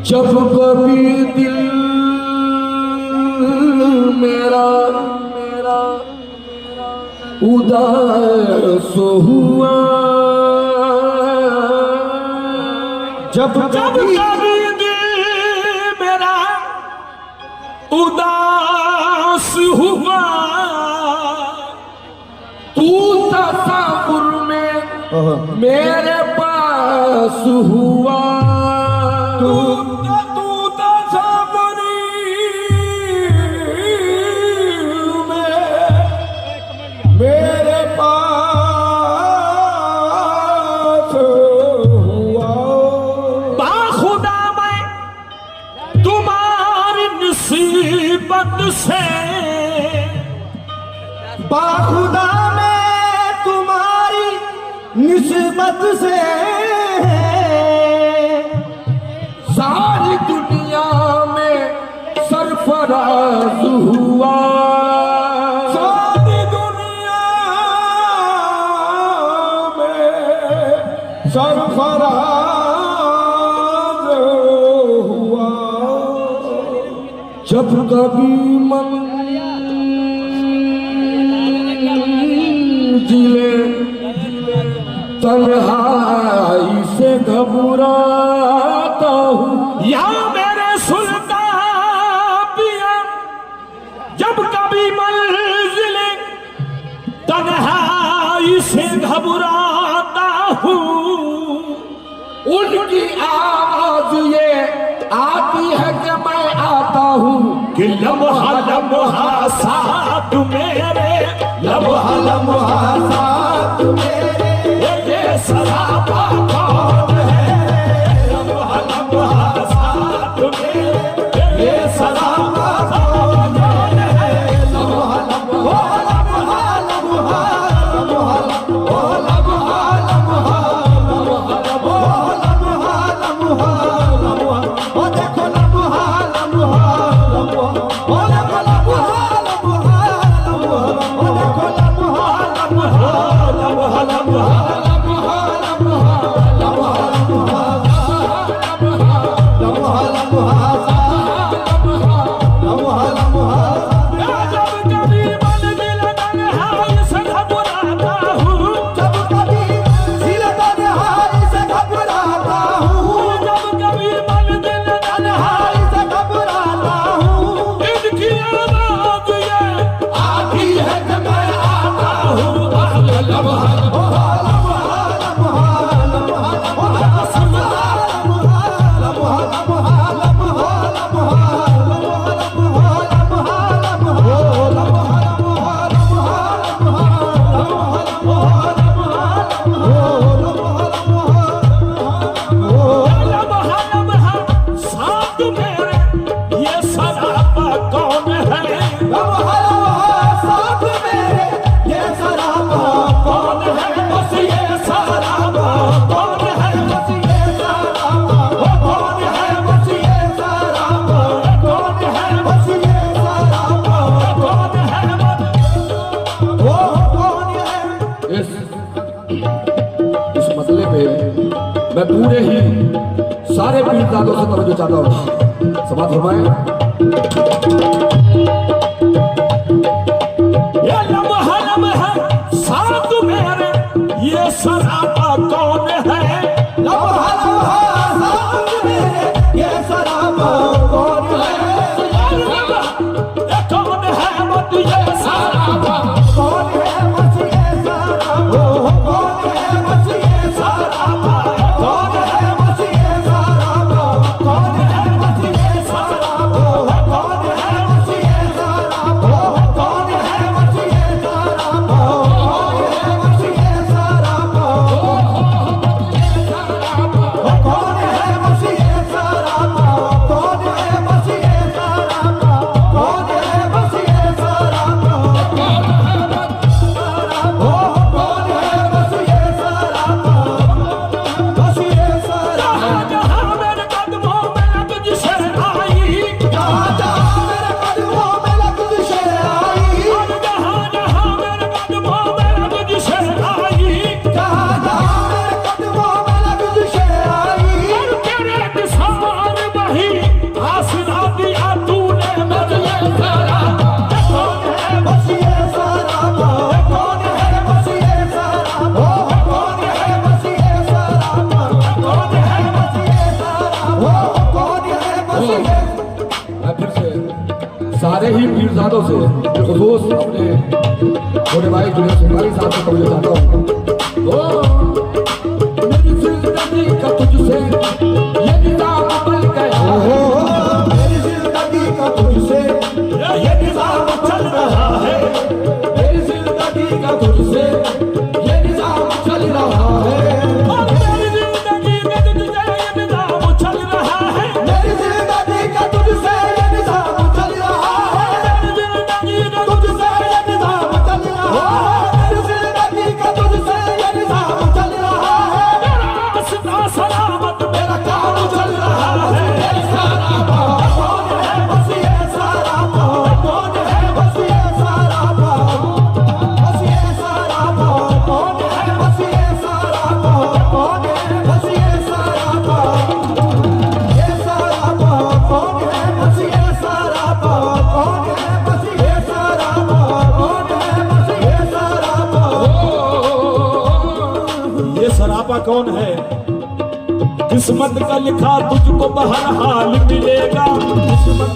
जब कभी दिल मेरा उदास हुआ, जब कभी दिल मेरा उदास हुआ, तू तसव्वुर में मेरे पास हुआ। तू तसव्वुर में मेरे पास हुआ। बाखुदा मैं तुम्हारी निस्बत से, बाखुदा मैं तुम्हारी निस्बत से सारी दुनिया में सरफराज हुआ। सारी दुनिया में सरफराज हुआ। जब कभी मंजिले तन्हाई से घबराता हूँ, या मेरे सुल्तान पिया, जब कभी मंजिले तन्हाई से घबराता हूँ, उनकी आवाज ये आती है कि मैं आता हूँ कि लम्हा लम्हा साथ मेरे, लम्हा लम्हा साथ मेरे, ये सरापा कौन है, लम्हा लम्हा साथ मेरे, ये सरापा कौन है, लम्हा लम्हा लम्हा लम्हा लम्हा लम्हा लम्हा लम्हा लम्हा लम्हा, ओ देखो लम्हा लम्हा लम्हा, ओ देखो लम्हा लम्हा लम्हा, ओ देखो लम्हा लम्हा लम्हा लम्हा। मैं पूरे ही सारे पीरदादों से तवज्जो चाहता हूँ। समाज फरमाए। ये लम्हा लम्हा साथ मेरे, ये सरापा कौन है, लम्हा लम्हा साथ मेरे, ये सरापा कौन है, ये कौन है मत, ये सरापा कौन है मत, ये सरापा कौन है मत, ये सरापा कौन है मैं फिर से सारे ही पीरजादों से बिलखुसूस अपने छोटे भाई जुनेद सुल्तानी साहब से कहना चाहता हूँ। ओ मेरी जिंदगी का तुझसे ये निजाम बन गया, मेरी जिंदगी का तुझसे ये निजाम चल रहा है, मेरी जिंदगी का तुझसे ये निजाम चल रहा है, और मेरी जिंदगी का तुझसे ये निजाम चल रहा है, मेरी जिंदगी का तुझसे ये निजाम चल रहा है, मेरी जिंदगी का तुझसे ये निजाम चल रहा है, मेरी जिंदगी का तुझसे ये निजाम चल रहा है, मेरा रास्ता सलामत मेरा काम चल रहा है, ये सारा कौन है बस ये सारा कौन है बस ये सारा बस ये सारा कौन है बस ये सारा कौन है बस ये सारा ये सारा कौन है बस ये सारा कौन है बस ये सारा कौन है बस ये सारा ये सरापा कौन है? किस्मत का लिखा तुझको बहरहाल मिलेगा, किस्मत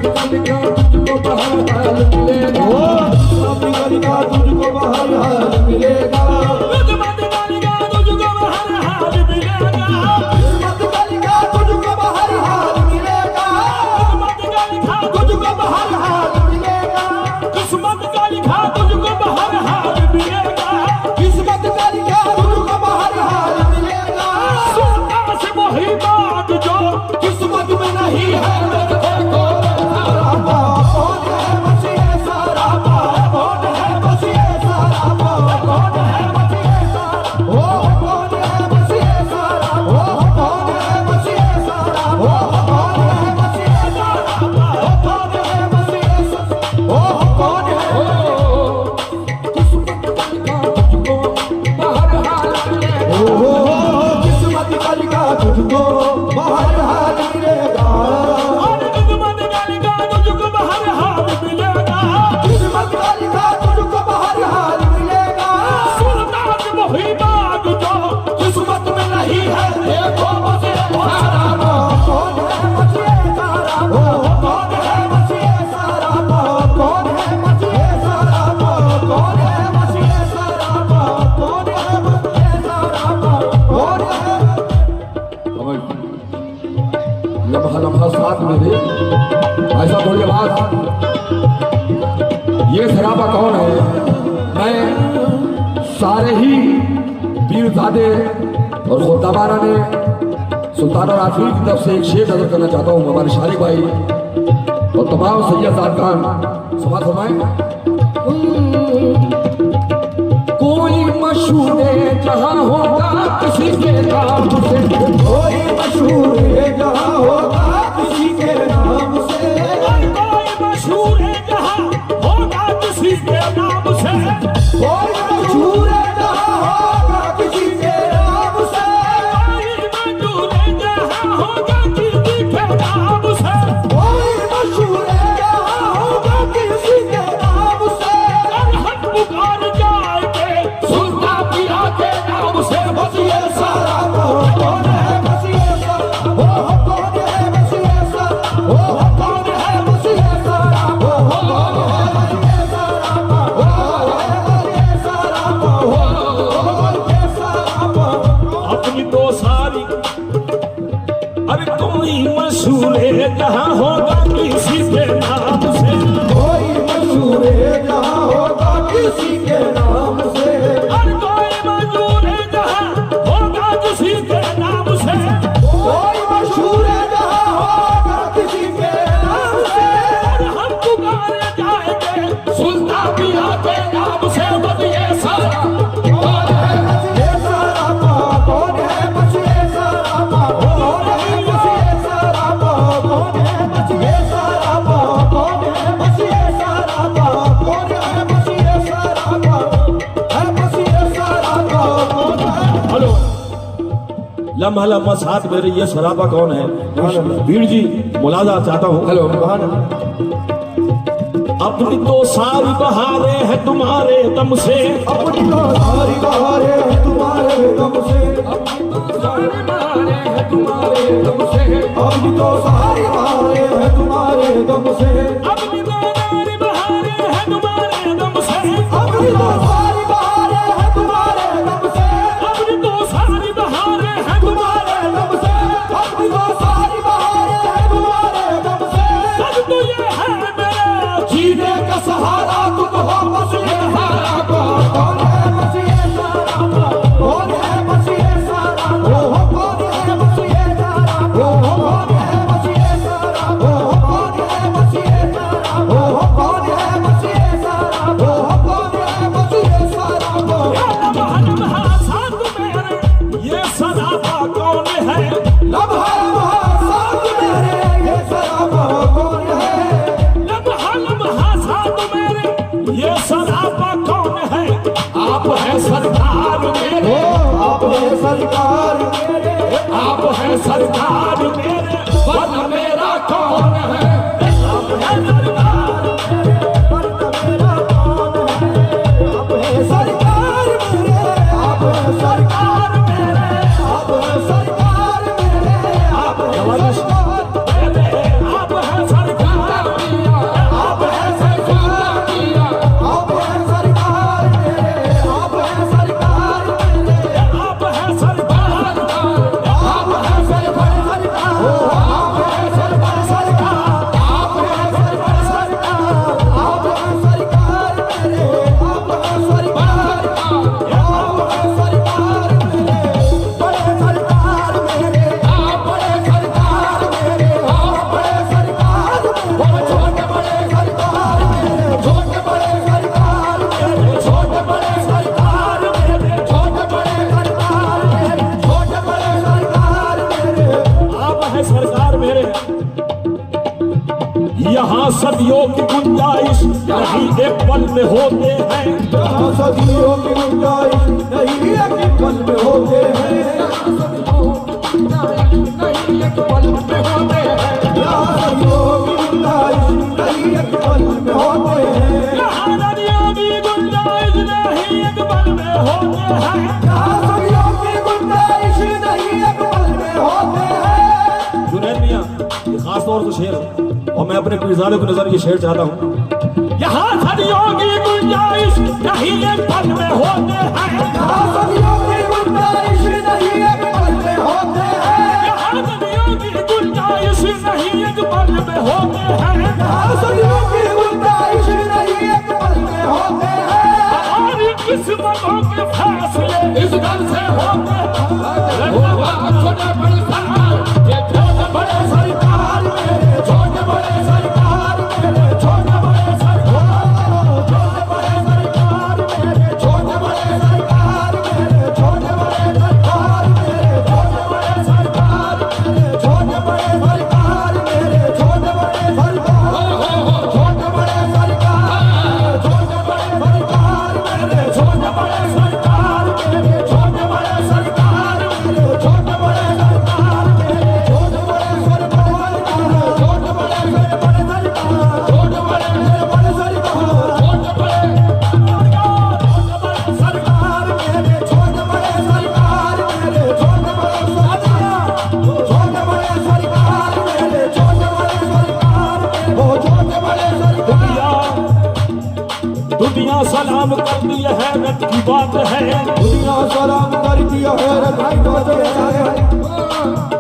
का लिखा तुझको बहरहाल मिलेगा, किस्मत का लिखा तुझको बहरहाल मिलेगा, किस्मत का लिखा तुझको बहरहाल मिलेगा, किस्मत का लिखा तुझको बहरहाल मिलेगा, किस्मत का लिखा तुझको बहरहाल मिलेगा, किस्मत का लिखा तुझको बहरहाल मिलेगा, किस्मत का लिखा तुझको बहरहाल मिलेगा, किस्मत का लिखा तुझको बहरहाल मिलेगा, सोना से वही बात जो किस्मत में नहीं है देखो सारा कौन है बस ये सारा कौन है बस ये सारा कौन है बस ये सारा ओ कौन है बस ये सारा ओ कौन है बस ये सारा ओ कौन है बस ये सारा ओ कौन है बस ये सारा ओ कौन है किस्मत का लिखा तुझको बहरहाल मिलेगा, किस्मत का लिखा तुझको बहरहाल मिलेगा, और किस्मत का लिखा तुझको बहरहाल मिलेगा, किस्मत का लिखा तुझको बहरहाल मिलेगा, सुल्तान वही बात जो किस्मत में नहीं है देखो बस ये सारा कौन है बस ये सारा कौन है बस ये सारा कौन है बस ये सारा कौन है बस ये सारा कौन है बस ये सारा कौन है लम्हा लम्हा साथ में दे ऐसा बोलिए बात। ये सराबा कौन है? मैं सारे ही पीरजादे और खुदाबारा ने सुल्तान और आफरीन की तरफ से एक शेर नजर करना चाहता हूँ हमारे शारिक भाई और तमाम सैयद सादगान समाज फरमाएं। कोई मशहूर जहाँ होगा किसी के नाम से, कोई मशहूर जहाँ होगा किसी के नाम से, कोई मशहूर है जहाँ होगा किसी के नाम से, कोई मशहूर जहाँ होगा किसी के नाम से, कोई मशहूर है जहाँ होगा किसी के नाम से, कोई मशहूर जहाँ होगा किसी के नाम से, और हम पुकार जाएंगे सुल्तान पिया के नाम से बस ये सारा कौन है बस ये सारा कौन है बस ये सारा कौन है बस ये सारा कौन है बस ये सारा कौन है बस ये सारा कौन है सारा अपनी दो सारी। अरे कोई मशहूर है जहाँ होगा किसी के नाम से, कोई मशहूर जहाँ होगा किसी के नाम से, और कोई मशहूर है जहाँ होगा किसी के नाम से, कोई मशहूर जहाँ होगा किसी के नाम से, और हम पुकार जाएंगे सुल्तान पिया के नाम से बस ये सारा कौन है बस ये सारा कौन है बस ये सारा कौन है बस ये सारा कौन है बस ये सारा कौन है बस ये सारा कौन है बस ये सारा है बस ये सारा कौन है। हेलो, लम्हा लम्हा साथ मेरे ये सराबा कौन है? वीर जी मुलाजा चाहता हूँ। हेलो अपनी तो सारी बहार बहारे हैं तुम्हारे दम से, अपनी तो सारी बहारें हैं तुम्हारे दम से, सारे बहारे हैं तुम्हारे दम से, अपनी तो सारी बहारें हैं तुम्हारे दम से, अपनी तो सारी बहारे हैं तुम्हारे दम से, अपनी तो सारी बहारें हैं तुम्हारे दम से, अपनी तो सारी बहारे हैं तुम्हारे दम से, अपनी तो सारी बहारें हैं तुम्हारे दम से। सब तो ये है मेरा जीने का सहारा तुम हो, बस ये सहारा कौन है, बस ये सहारा कौन है, बस ये सहारा हो, कौन है, बस ये सहारा हो, कौन है, बस ये सहारा हो, कौन है, बस ये सहारा हो, कौन है, बस ये सहारा हो, कौन है, बस ये सहारा हो। लम्हा लम्हा साथ मेरे ये सराबा कौन है, लम्हा लम्हा साथ मेरे ये सराबा कौन है, लम्हा लम्हा साथ मेरे ये सराबा कौन है। आप है सरकार मेरे, आप है सरकार मेरे, आप है सरकार मेरे, वरना मेरा कौन है। आप है सरकार वरना मेरा कौन है, आप है सरकार मेरे, आप है सरकार मेरे, आप है सरकार मेरे, आप है सरकार मेरे, आप है सरकार मेरा, आप है सरकार मेरा, आप है सरकार मेरे, आप है सरकार मेरे, आप है सरकार मेरा, आप है सरकार सरकार हो, आप है सरकार सरकार, आप है सरकार सरकार, आप है सरकार मेरे, आप है सरकार, आप है सरकार मेरे, बड़े सरकार मेरे, आप बड़े सरकार मेरे, आप बड़े सरकार मेरे, छोटे बड़े सरकार मेरे, छोटे बड़े सरकार मेरे, छोटे बड़े सरकार मेरे, छोटे बड़े सरकार मेरे, छोटे बड़े सरकार मेरे। आप है सरकार मेरे। यहाँ सदियों की गुंजाइश नहीं एक पल में होते हैं, यहाँ सदियों की गुंजाइश नहीं एक पल में होते हैं, नहीं एक पल में होते हैं। यहाँ सदियों की गुंजाइश नहीं एक पल में होते हैं, यहाँ सदियों की गुंजाइश नहीं एक पल में होते हैं। यहाँ सदियों की गुंजाइश नहीं एक पल में होते हैं। जुनैद मियां, ये खास तौर से शेर है और मैं अपने पीरजादे को नजर ये शेर चाहता हूँ। यहाँ सदियों की गुंजाइश नहीं एक पल में होते हैं, यहाँ सदियों की गुंजाइश नहीं एक पल में होते हैं, यहाँ सदियों की गुंजाइश नहीं एक पल में होते हैं। यहाँ सदियों की गुंजाइश नहीं एक पल में होते हैं। हमारी किस्मतों के फैसले इस घर से होते हैं। छोटे बड़े सरकार, ये छोटे बड़े सरकार मेरे, छोटे बड़े सरकार मेरे, छोटे बड़े सरकार, छोटे बड़े सरकार मेरे, छोटे बड़े सरकार मेरे, छोटे बड़े सरकार मेरे, छोटे बड़े सरकार मेरे, छोटे बड़े सरकार मेरे, छोटे बड़े सरकार, छोटे बड़े सरकार, छोटे बड़े सरकार मेरे, छोटे बड़े सरकार मेरे, छोटे बड़े सरकार मेरे, छोटे बड़े सरकार मेरे, छोटे बड़े सरकार, छोटे बड़े सरकार, छोटे बड़े सरकार, छोटे बड़े सरकार मेरे, छोटे बड़े सरकार मेरे, छोटे बड़े सरकार, छोटे बड़े सरकार मेरे, छोटे बड़े सरकार मेरे, ओ छोटे बड़े सरकार। दुनिया सलाम करती है, हैरत की बात है। दुनिया सलाम कर दिया है, रखाई बात है,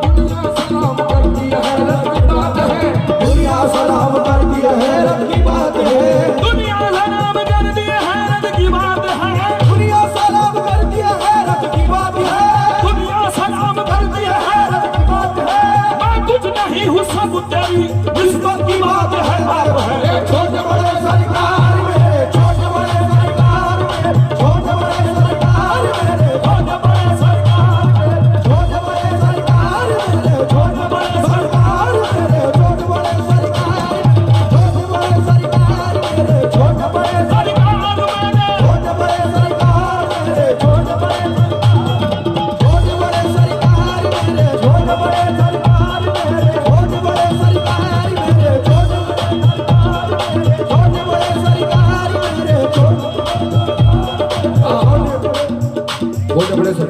दुनिया सलाम करती है, हैरत की बात है। दुनिया सलाम कर दिया है, रख की बात है, दुनिया सलाम कर दी है, हैरत की बात है। दुनिया सलाम कर दिया है, रख की बात है, दुनिया सलाम कर दी है, हैरत की बात है। मैं कुछ नहीं हूँ, सब तेरी किस्मत की बात है। छोटे बड़े सरकार मेरे, छोटे बड़े सरकार मेरे, छोटे बड़े सरकार मेरे, छोटे बड़े सरकार, छोटे बड़े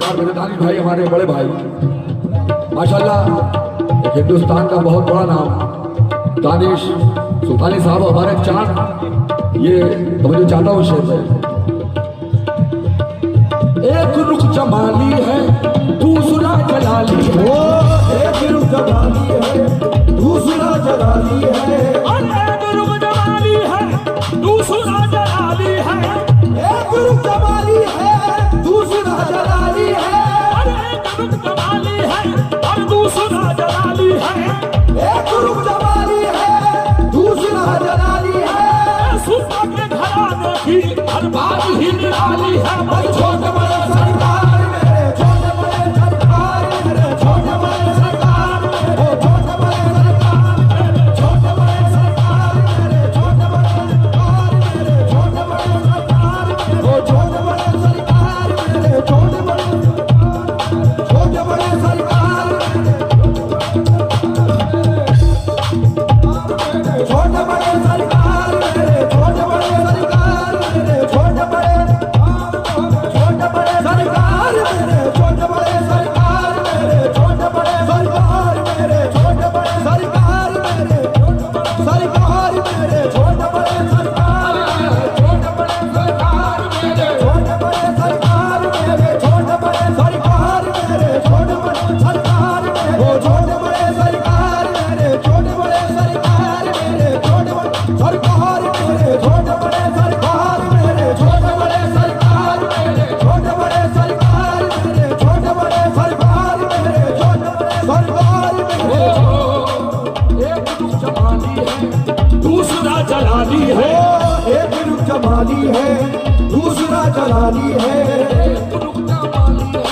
सरकार मेरे दानिश भाई, हमारे बड़े भाई माशाल्लाह, एक हिंदुस्तान का बहुत बड़ा नाम दानिश सुल्तानी साहब हमारे चांद। ये तो मुझे चाहता हूँ शेर में, एक रुख जमाली है दूसरा जलाली है, एक रुख जमाली है दूसरा जलाली है, एक रुख जमाली है दूसरा जलाली है, एक रुख जमाली है दूसरा जलाली है, एक रुख जमाली है और दूसरा जलाली है, एक रुख जमाली है दूसरा जलाली है। सुल्तान के घराने की हर बात ही निराली है। छोटे बड़े सरकार मेरे, छोटे बड़े सरकार मेरे, छोटे बड़े सरकार मेरे, छोटे बड़े सरकार मेरे, छोटे बड़े सरकार मेरे, छोटे बड़े सरकार मेरे, छोटे बड़े सरकार मेरे, छोटे बड़े सरकार मेरे, छोटे बड़े छोटे बड़े सरकार मेरे, छोटे बड़े सरकार मेरे, छोटे बड़े सरकार मेरे, छोटे बड़े छोटे बड़े सरकार मेरे, छोटे बड़े सरकार मेरे, छोटे बड़े सरकार मेरे, छोटे बड़े सरकार मेरे, सरकार मेरे, छोटे बड़े सरकार मेरे, छोटे बड़े सरकार मेरे, छोटे बड़े सरकार मेरे, छोटे बड़े सरकार मेरे, छोटे बड़े सरकार मेरे, छोटे बड़े सरकार मेरे, छोटे बड़े सरकार मेरे, छोटे बड़े सरकार मेरे, छोटे बड़े सरकार मेरे, छोटे बड़े सरकार मेरे, छोटे बड़े सरकार मेरे, छोटे बड़े सरकार मेरे, छोटे बड़े सरकार मेरे। एक रुख जमाली है दूसरा जलाली है, एक रुख जमाली है दूसरा जलाली है, एक रुख जमाली है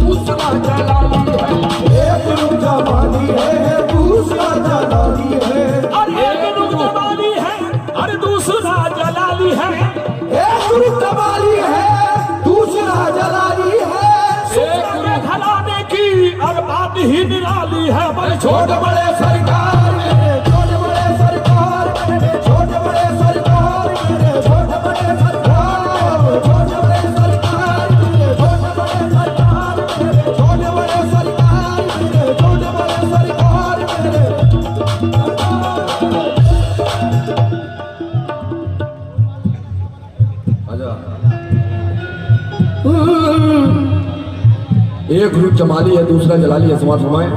दूसरा जलाली है, एक रुख जमाली है दूसरा जलाली है, और एक रुख जमाली है और दूसरा जलाली है। एक रुख जमाली है दूसरा जलाली है। सुल्तान के घराने की हर बात ही निराली है। बड़े छोटे बड़े सरकार मेरे, छोटे बड़े सरकार मेरे, छोटे बड़े सरकार मेरे, छोटे बड़े सरकार मेरे, छोटे बड़े सरकार मेरे, छोटे बड़े सरकार मेरे, छोटे बड़े सरकार मेरे, छोटे बड़े सरकार मेरे। आजा। एक रुख जमाली है दूसरा जलाली है, समाज फरमाएं।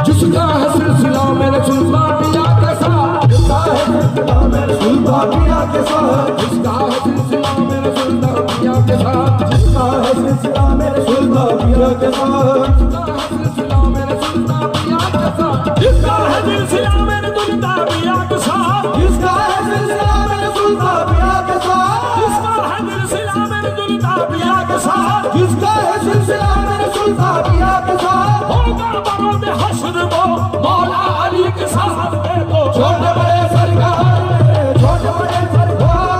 जिसका है सिलसिला मेरे सुल्तान पिया के साथ, जिसका है सिलसिला मेरे सुल्तान पिया के साथ, जिसका है सिलसिला मेरे सुल्तान पिया के साथ, जिसका है सिलसिला मेरे सुल्तान पिया के साथ, सिलसिला मेरे सुल्तान पिया के साथ, जिसका है सिलसिला मेरे दुल्हन पिया के साथ, जिसका है सिलसिला मेरे सुल्तान पिया के साथ, जिसका है सिलसिला मेरे दुल्हन पिया के साथ, जिसका है सिलसिला मेरे सुल्तान पिया के साथ, होगा बरोद हश्र वो मौला अली के साथ। देखो छोटे बड़े सरकार मेरे, छोटे बड़े सरकार,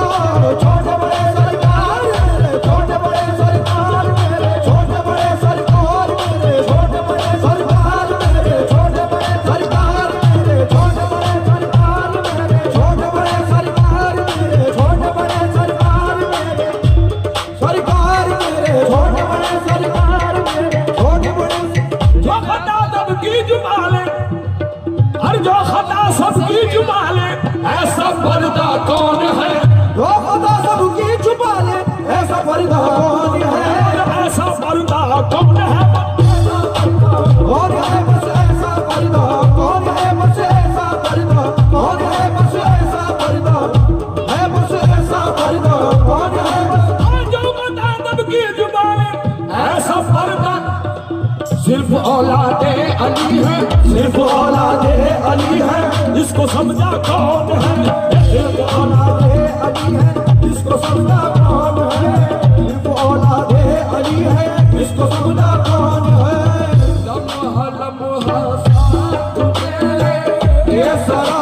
छोटे बड़े सरकार मेरे, छोटे बड़े सरकार मेरे, छोटे बड़े सरकार मेरे, छोटे बड़े सरकार मेरे, छोटे बड़े सरकार मेरे, छोटे बड़े सरकार मेरे, छोटे बड़े सरकार मेरे, छोटे बड़े सरकार मेरे, सरकार मेरे, छोटे बड़े सरकार मेरे, छोटे बड़े जो खता सबकी जुबाले, हर जो खता सबकी जुबाले, ऐसा पर्दा कौन है? जो खुदा सबकी छुपा ले, ऐसा पर्दा कौन है? ऐसा पर्दा कौन है? कौन है बस ऐसा पर्दा? कौन है बस ऐसा पर्दा? कौन है बस ऐसा पर्दा? है बस ऐसा पर्दा? कौन है बस? और जो खता सबकी जुबाले, ऐसा पर्दा सिर्फ औलादे अली है, सिर्फ औलादे अली है, इसको समझा कौन है? सिर्फ औलादे अली है, इसको समझा कौन है? सिर्फ औलादे अली है, इसको समझा कौन है? लम्हा लम्हा साथ तेरे, ये सारा